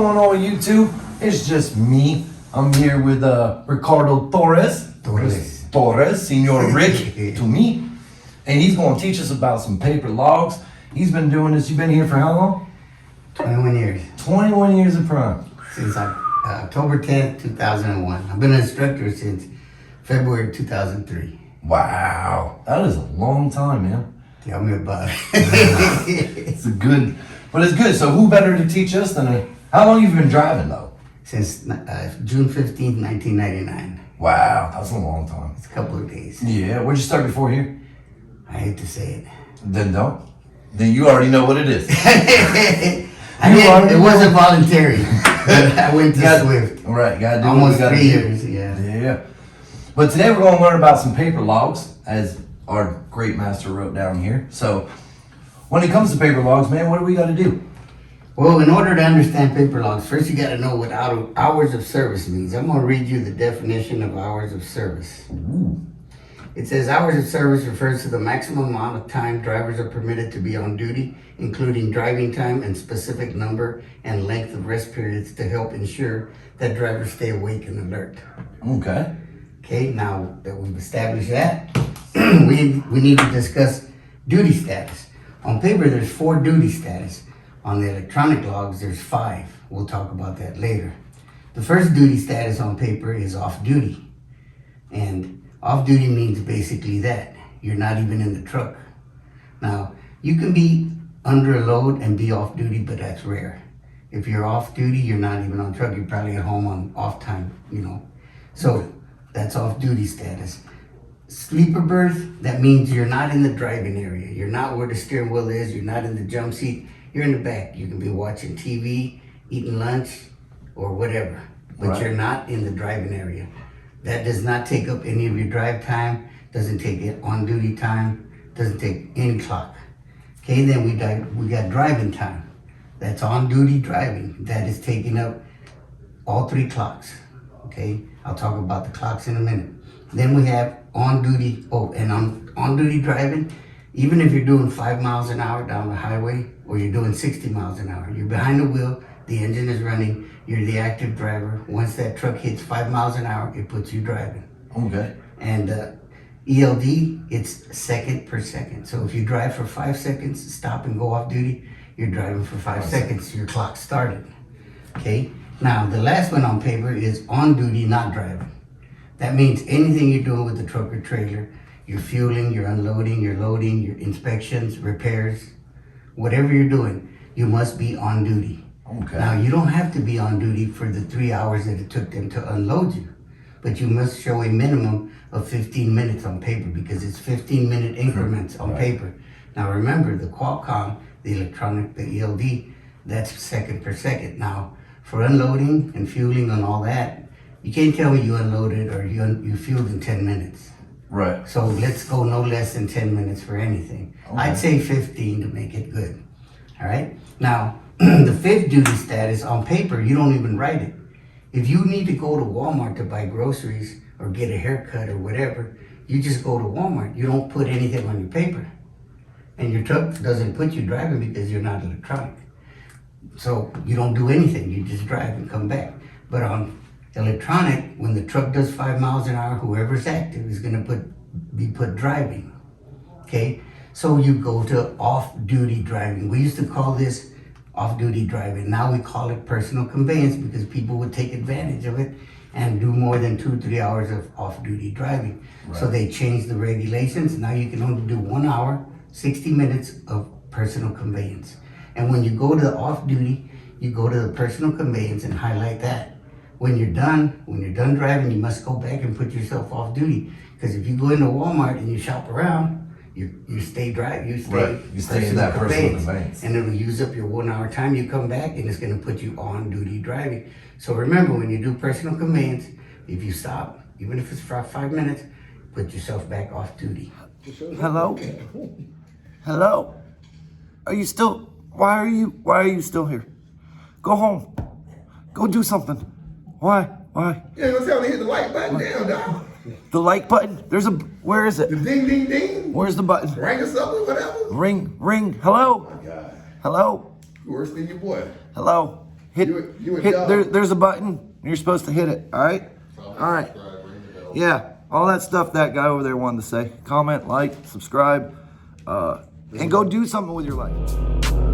going on YouTube? It's just me. I'm here with Ricardo Torres, Senor Rick to me, and he's going to teach us about some paper logs. He's been doing this. You've been here for how long? 21 years. 21 years of prime. Since October 10th, 2001. I've been an instructor since February 2003. Wow, that is a long time, man. Tell me about it. It's it's good. So who better to teach us than how long you've been driving though? Since June 15th, 1999. Wow, that's a long time. It's a couple of days. Yeah, where'd you start before here? I hate to say it. Then don't. Then you already know what it is. It wasn't voluntary. I went to Swift. Right, gotta do almost what 3 do. years. Yeah. Yeah. But today we're gonna learn about some paper logs, as our great master wrote down here. So when it comes to paper logs, man, what do we gotta do? Well, in order to understand paper logs, first you got to know what hours of service means. I'm going to read you the definition of hours of service. Ooh. It says hours of service refers to the maximum amount of time drivers are permitted to be on duty, including driving time and specific number and length of rest periods to help ensure that drivers stay awake and alert. Okay. Okay, now that we've established that, we need to discuss duty status. On paper, there's 4 duty status. On the electronic logs, there's 5. We'll talk about that later. The first duty status on paper is off duty. And off duty means basically that. You're not even in the truck. Now, you can be under a load and be off duty, but that's rare. If you're off duty, you're not even on truck. You're probably at home on off time, So that's off duty status. Sleeper berth, that means you're not in the driving area. You're not where the steering wheel is. You're not in the jump seat. You're in the back. You can be watching TV, eating lunch, or whatever. But Right. You're not in the driving area. That does not take up any of your drive time. Doesn't take it on-duty time. Doesn't take any clock. Okay, then we got driving time. That's on-duty driving. That is taking up all 3 clocks. Okay, I'll talk about the clocks in a minute. Then we have on-duty, on-duty driving, even if you're doing 5 miles an hour down the highway or you're doing 60 miles an hour, you're behind the wheel, the engine is running, you're the active driver. Once that truck hits 5 miles an hour, it puts you driving. Okay. And ELD, it's second per second. So if you drive for 5 seconds, stop and go off duty, you're driving for 5 seconds, your clock started. Okay, now the last one on paper is on duty, not driving. That means anything you're doing with the truck or trailer, you're fueling, you're unloading, you're loading, your inspections, repairs, whatever you're doing, you must be on duty. Okay. Now, you don't have to be on duty for the 3 hours that it took them to unload you, but you must show a minimum of 15 minutes on paper because it's 15-minute increments on paper. Now, remember, the Qualcomm, the electronic, the ELD, that's second per second. Now, for unloading and fueling and all that, you can't tell me you unloaded or you fueled in 10 minutes. Right. So let's go no less than 10 minutes for anything. Okay. I'd say 15 to make it good. All right? Now, the 5th duty status on paper, you don't even write it. If you need to go to Walmart to buy groceries or get a haircut or whatever, you just go to Walmart. You don't put anything on your paper. And your truck doesn't put you driving because you're not electronic. So you don't do anything. You just drive and come back. But on electronic, when the truck does 5 miles an hour, whoever's active is going to be put driving. Okay, so you go to off-duty driving. We used to call this off-duty driving. Now we call it personal conveyance because people would take advantage of it and do more than 2-3 hours of off-duty driving. Right. So they changed the regulations. Now you can only do 1 hour, 60 minutes of personal conveyance. And when you go to the off-duty, you go to the personal conveyance and highlight that. When you're done driving, you must go back and put yourself off duty. Because if you go into Walmart and you shop around, you stay driving, you stay in that personal conveyance. And it'll use up your 1 hour time. You come back and it's gonna put you on duty driving. So remember, when you do personal conveyance, if you stop, even if it's for 5 minutes, put yourself back off duty. Hello? Hello? Why are you still here? Go home. Go do something. Why? You ain't gonna tell me to hit the like button down, dog. The like button? Where is it? The ding, ding, ding. Where's the button? Ring us up or whatever. Ring. Hello? Oh my God. Hello? Worse than your boy. Hello? Hit, You and hit Doug. there's a button. You're supposed to hit it. All right? All right. Yeah, all that stuff that guy over there wanted to say. Comment, like, subscribe, and go do something with your life.